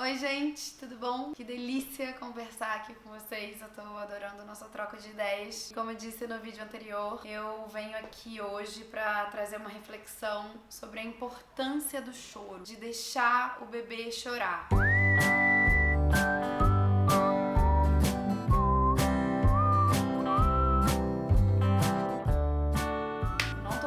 Oi, gente, tudo bom? Que delícia conversar aqui com vocês. Eu tô adorando a nossa troca de ideias. Como eu disse no vídeo anterior, eu venho aqui hoje pra trazer uma reflexão sobre a importância do choro, de deixar o bebê chorar.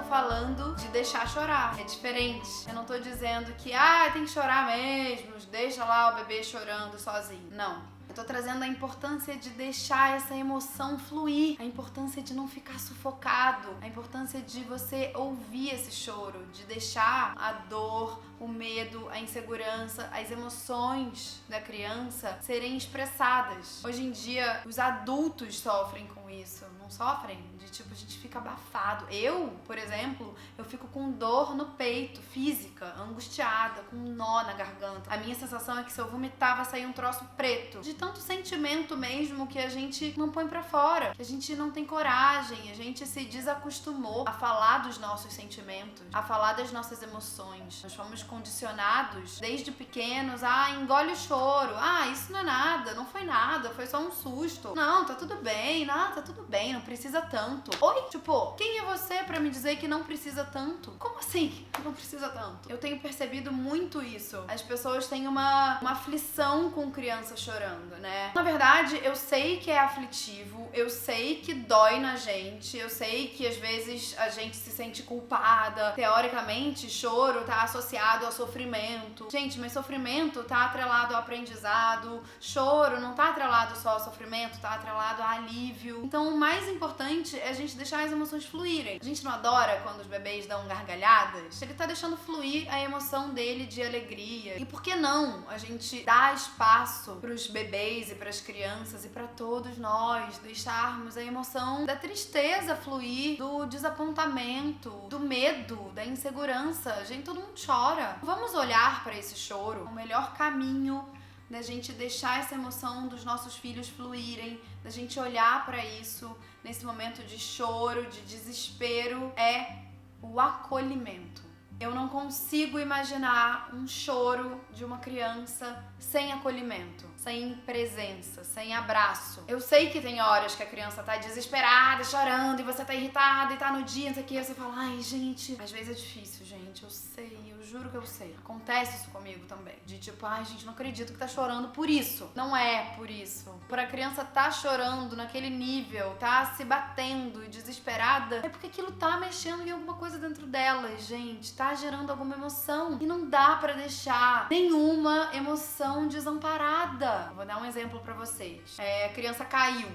Falando de deixar chorar, é diferente. Eu não tô dizendo que tem que chorar mesmo, deixa lá o bebê chorando sozinho. Não. Eu tô trazendo a importância de deixar essa emoção fluir, a importância de não ficar sufocado, a importância de você ouvir esse choro, de deixar a dor, o medo, a insegurança, as emoções da criança serem expressadas. Hoje em dia, os adultos sofrem com isso, não sofrem? De tipo, a gente fica abafado. Eu, por exemplo, eu fico com dor no peito, física, angustiada, com um nó na garganta. A minha sensação é que se eu vomitar vai sair um troço preto. De tanto sentimento mesmo que a gente não põe pra fora, que a gente não tem coragem, a gente se desacostumou a falar dos nossos sentimentos, a falar das nossas emoções. Nós fomos condicionados desde pequenos engole o choro, isso não é nada, não foi nada, foi só um susto, não, tá tudo bem, tá tudo bem, não precisa tanto. Oi? Tipo, quem é você pra me dizer que não precisa tanto? Como assim? Não precisa tanto? Eu tenho percebido muito isso. As pessoas têm uma aflição com criança chorando, né? Na verdade, eu sei que é aflitivo, eu sei que dói na gente, eu sei que às vezes a gente se sente culpada. Teoricamente, choro tá associado ao sofrimento. Gente, mas sofrimento tá atrelado ao aprendizado. Choro não tá atrelado só ao sofrimento, tá atrelado a alívio. Então, o mais importante é a gente deixar as emoções fluírem. A gente não adora quando os bebês dão gargalhadas? Ele tá deixando fluir a emoção dele de alegria. E por que não a gente dá espaço pros bebês e pras crianças e pra todos nós deixarmos a emoção da tristeza fluir, do desapontamento, do medo, da insegurança. Gente, todo mundo chora. Vamos olhar pra esse choro. O melhor caminho da gente deixar essa emoção dos nossos filhos fluírem, da gente olhar pra isso nesse momento de choro, de desespero, é o acolhimento. Eu não consigo imaginar um choro de uma criança sem acolhimento, sem presença, sem abraço. Eu sei que tem horas que a criança tá desesperada, chorando, e você tá irritada, e tá no dia, não sei o que, você fala, gente, às vezes é difícil, gente, eu sei, eu juro que eu sei. Acontece isso comigo também, de tipo, gente, não acredito que tá chorando por isso. Não é por isso. Por a criança tá chorando naquele nível, tá se batendo e desesperada, é porque aquilo tá mexendo em alguma coisa dentro dela, gente, tá gerando alguma emoção. E não dá pra deixar nenhuma emoção desamparada. Vou dar um exemplo pra vocês. A criança caiu,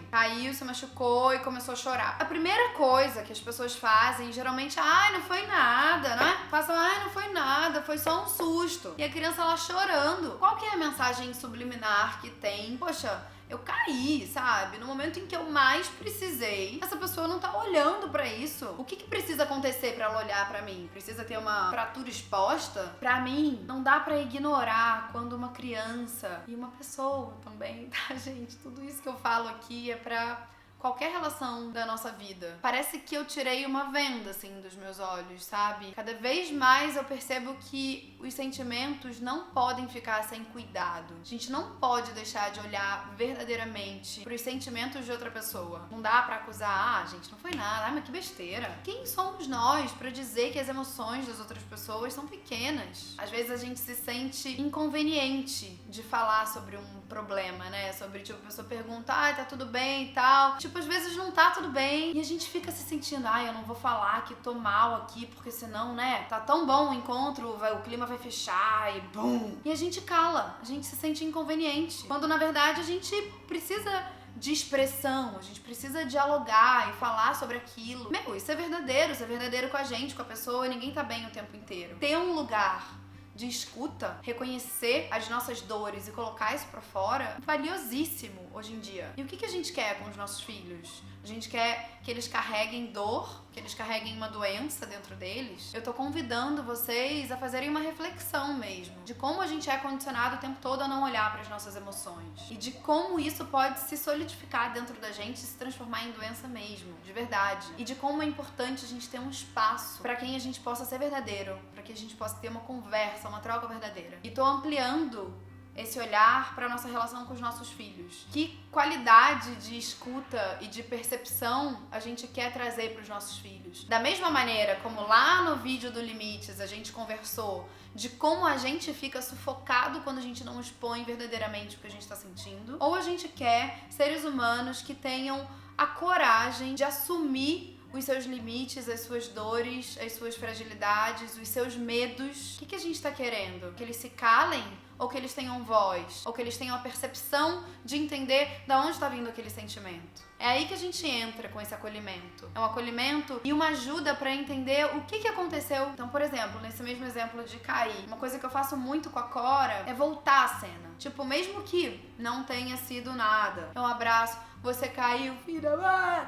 se machucou e começou a chorar. A primeira coisa que as pessoas fazem, geralmente, não foi nada, né? Passam, não foi nada, foi só um susto. E a criança lá chorando. Qual que é a mensagem subliminar que tem? Poxa, eu caí, sabe? No momento em que eu mais precisei, essa pessoa não tá olhando pra isso. O que precisa acontecer pra ela olhar pra mim? Precisa ter uma fratura exposta? Pra mim, não dá pra ignorar quando uma criança e uma pessoa também, tá, gente? Tudo isso que eu falo aqui é pra qualquer relação da nossa vida. Parece que eu tirei uma venda, assim, dos meus olhos, sabe? Cada vez mais eu percebo que os sentimentos não podem ficar sem cuidado. A gente não pode deixar de olhar verdadeiramente pros sentimentos de outra pessoa. Não dá pra acusar, gente, não foi nada, mas que besteira. Quem somos nós pra dizer que as emoções das outras pessoas são pequenas? Às vezes a gente se sente inconveniente de falar sobre um problema, né? Sobre, tipo, a pessoa pergunta, tá tudo bem e tal. Tipo, às vezes não tá tudo bem e a gente fica se sentindo, eu não vou falar que tô mal aqui, porque senão, né, tá tão bom o encontro, o clima vai fechar e bum. E a gente cala, a gente se sente inconveniente. Quando, na verdade, a gente precisa de expressão, a gente precisa dialogar e falar sobre aquilo. Isso é verdadeiro com a gente, com a pessoa, e ninguém tá bem o tempo inteiro. Ter um lugar de escuta, reconhecer as nossas dores e colocar isso pra fora, valiosíssimo hoje em dia. E o que a gente quer com os nossos filhos? A gente quer que eles carreguem dor, que eles carreguem uma doença dentro deles. Eu tô convidando vocês a fazerem uma reflexão mesmo, de como a gente é condicionado o tempo todo a não olhar para as nossas emoções. E de como isso pode se solidificar dentro da gente e se transformar em doença mesmo, de verdade. E de como é importante a gente ter um espaço para quem a gente possa ser verdadeiro, para que a gente possa ter uma conversa, uma troca verdadeira. E tô ampliando esse olhar para nossa relação com os nossos filhos. Que qualidade de escuta e de percepção a gente quer trazer para os nossos filhos? Da mesma maneira como lá no vídeo do Limites a gente conversou de como a gente fica sufocado quando a gente não expõe verdadeiramente o que a gente está sentindo, ou a gente quer seres humanos que tenham a coragem de assumir os seus limites, as suas dores, as suas fragilidades, os seus medos. O que a gente tá querendo? Que eles se calem? Ou que eles tenham voz? Ou que eles tenham a percepção de entender de onde está vindo aquele sentimento? É aí que a gente entra com esse acolhimento. É um acolhimento e uma ajuda pra entender o que aconteceu. Então, por exemplo, nesse mesmo exemplo de cair, uma coisa que eu faço muito com a Cora é voltar a cena. Tipo, mesmo que não tenha sido nada, é um abraço. Você caiu, filha,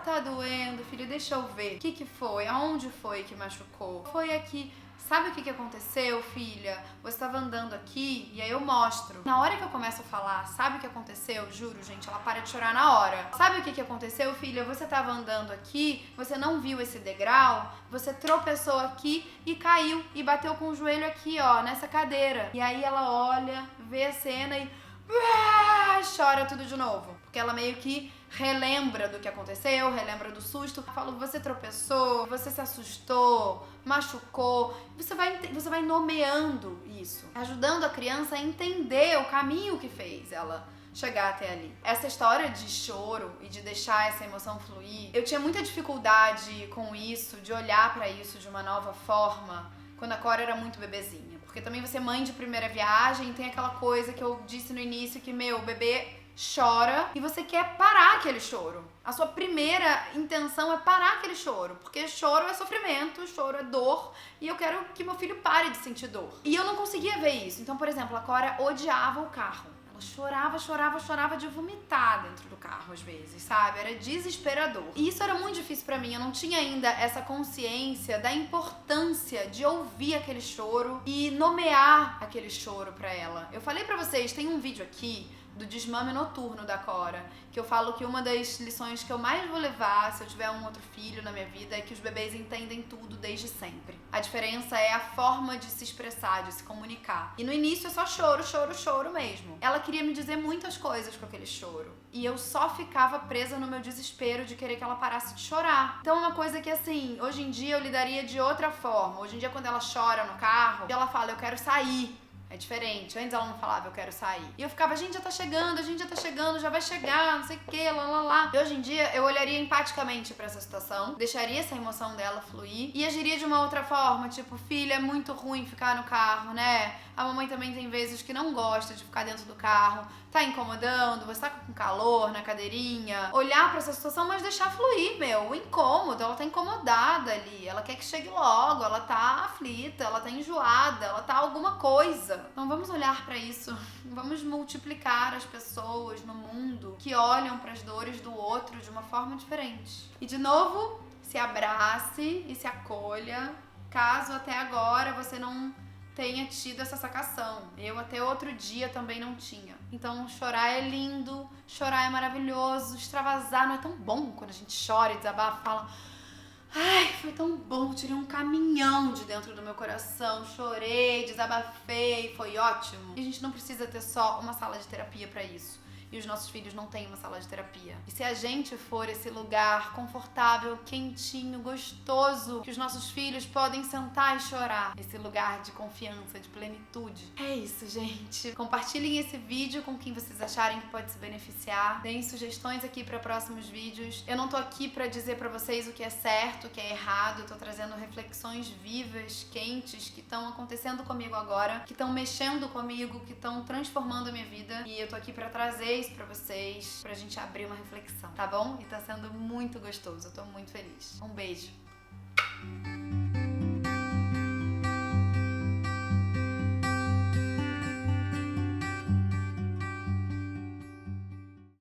tá doendo, filha, deixa eu ver. O que foi? Aonde foi que machucou? Foi aqui. Sabe o que aconteceu, filha? Você estava andando aqui e aí eu mostro. Na hora que eu começo a falar, sabe o que aconteceu? Juro, gente, ela para de chorar na hora. Sabe o que aconteceu, filha? Você estava andando aqui, você não viu esse degrau, você tropeçou aqui e caiu e bateu com o joelho aqui, ó, nessa cadeira. E aí ela olha, vê a cena e chora tudo de novo. Porque ela meio que relembra do que aconteceu, relembra do susto. Eu falo, você tropeçou, você se assustou, machucou. Você vai nomeando isso, ajudando a criança a entender o caminho que fez ela chegar até ali. Essa história de choro e de deixar essa emoção fluir, eu tinha muita dificuldade com isso, de olhar pra isso de uma nova forma, quando a Cora era muito bebezinha. Porque também você é mãe de primeira viagem, tem aquela coisa que eu disse no início, que, meu, o bebê chora e você quer parar aquele choro. A sua primeira intenção é parar aquele choro, porque choro é sofrimento, choro é dor, e eu quero que meu filho pare de sentir dor. E eu não conseguia ver isso. Então, por exemplo, a Cora odiava o carro. Chorava de vomitar dentro do carro às vezes, sabe? Era desesperador. E isso era muito difícil pra mim. Eu não tinha ainda essa consciência da importância de ouvir aquele choro e nomear aquele choro pra ela. Eu falei pra vocês, tem um vídeo aqui do desmame noturno da Cora, que eu falo que uma das lições que eu mais vou levar se eu tiver um outro filho na minha vida é que os bebês entendem tudo desde sempre. A diferença é a forma de se expressar, de se comunicar. E no início é só choro mesmo. Ela queria me dizer muitas coisas com aquele choro. E eu só ficava presa no meu desespero de querer que ela parasse de chorar. Então é uma coisa que, assim, hoje em dia eu lidaria de outra forma. Hoje em dia, quando ela chora no carro, ela fala, eu quero sair. É diferente. Antes ela não falava, eu quero sair. E eu ficava, a gente já tá chegando, já vai chegar, não sei o que, lá. E hoje em dia, eu olharia empaticamente pra essa situação, deixaria essa emoção dela fluir e agiria de uma outra forma, tipo, filha, é muito ruim ficar no carro, né? A mamãe também tem vezes que não gosta de ficar dentro do carro, tá incomodando, você tá com calor na cadeirinha. Olhar pra essa situação, mas deixar fluir, meu, o incômodo, ela tá incomodada ali, ela quer que chegue logo, ela tá aflita, ela tá enjoada, ela tá alguma coisa. Então vamos olhar pra isso, vamos multiplicar as pessoas no mundo que olham pras dores do outro de uma forma diferente. E de novo, se abrace e se acolha, caso até agora você não tenha tido essa sacação. Eu até outro dia também não tinha. Então chorar é lindo, chorar é maravilhoso, extravasar não é tão bom quando a gente chora e desabafa, fala... Ai, foi tão bom, tirei um caminhão de dentro do meu coração, chorei, desabafei, foi ótimo. E a gente não precisa ter só uma sala de terapia pra isso. E os nossos filhos não têm uma sala de terapia. E se a gente for esse lugar confortável, quentinho, gostoso, que os nossos filhos podem sentar e chorar, esse lugar de confiança, de plenitude. É isso, gente. Compartilhem esse vídeo com quem vocês acharem que pode se beneficiar. Deem sugestões aqui para próximos vídeos. Eu não tô aqui pra dizer pra vocês o que é certo, o que é errado. Eu tô trazendo reflexões vivas, quentes, que estão acontecendo comigo agora, que estão mexendo comigo, que estão transformando a minha vida. E eu tô aqui pra trazer pra vocês, pra gente abrir uma reflexão, tá bom? E tá sendo muito gostoso, eu tô muito feliz. Um beijo!